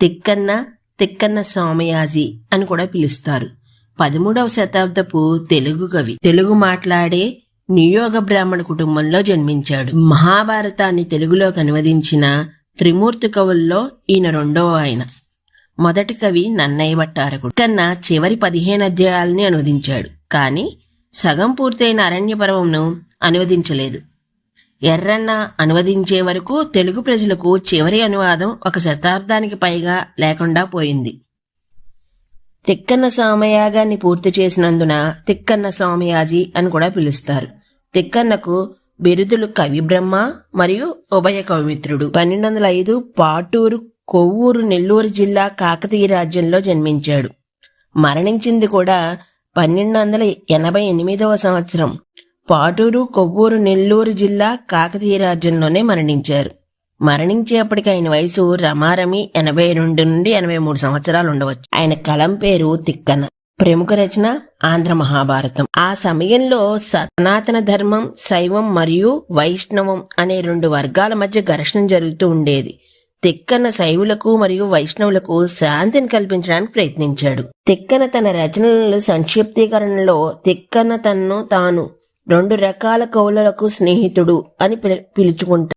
తిక్కన్న, తిక్కన్న సోమయాజి అని కూడా పిలుస్తారు. 13వ శతాబ్దపు తెలుగు కవి. తెలుగు మాట్లాడే నియోగ బ్రాహ్మణ కుటుంబంలో జన్మించాడు. మహాభారతాన్ని తెలుగులోకి అనువదించిన త్రిమూర్తి కవుల్లో ఈయన రెండవ ఆయన. మొదటి కవి నన్నయ్య భట్టారకుడు. తిక్కన్న చివరి 15 అధ్యాయాలని అనువదించాడు, కానీ సగం పూర్తయిన అరణ్య పర్వంను అనువదించలేదు. ఎర్రన్న అనువదించే వరకు తెలుగు ప్రజలకు చివరి అనువాదం 1 శతాబ్దానికి పైగా లేకుండా పోయింది. తిక్కన్న సోమయాగాన్ని పూర్తి చేసినందున తిక్కన్న సోమయాజి అని కూడా పిలుస్తారు. తిక్కన్నకు బిరుదులు కవి బ్రహ్మ మరియు ఉభయ కవిమిత్రుడు. 1205 పాటూరు, కొవ్వూరు, నెల్లూరు జిల్లా కాకతీయ రాజ్యంలో జన్మించాడు. మరణించింది కూడా 1288వ సంవత్సరం. పాటూరు, కొవ్వూరు, నెల్లూరు జిల్లా కాకతీయ రాజ్యంలోనే మరణించారు. మరణించేప్పటికి ఆయన వయసు రమారమి 82 నుండి 83 సంవత్సరాలు ఉండవచ్చు. ఆయన కలం పేరు తిక్కన. ప్రముఖ రచన ఆంధ్ర మహాభారతం. ఆ సమయంలో సనాతన ధర్మం, శైవం మరియు వైష్ణవం అనే 2 వర్గాల మధ్య ఘర్షణ జరుగుతూ ఉండేది. తిక్కన శైవులకు మరియు వైష్ణవులకు శాంతిని కల్పించడానికి ప్రయత్నించాడు. తిక్కన తన రచనల సంక్షిప్తీకరణలో తిక్కన తన్ను తాను 2 రకాల కవులకు స్నేహితుడు అని పిలుచుకుంటాడు.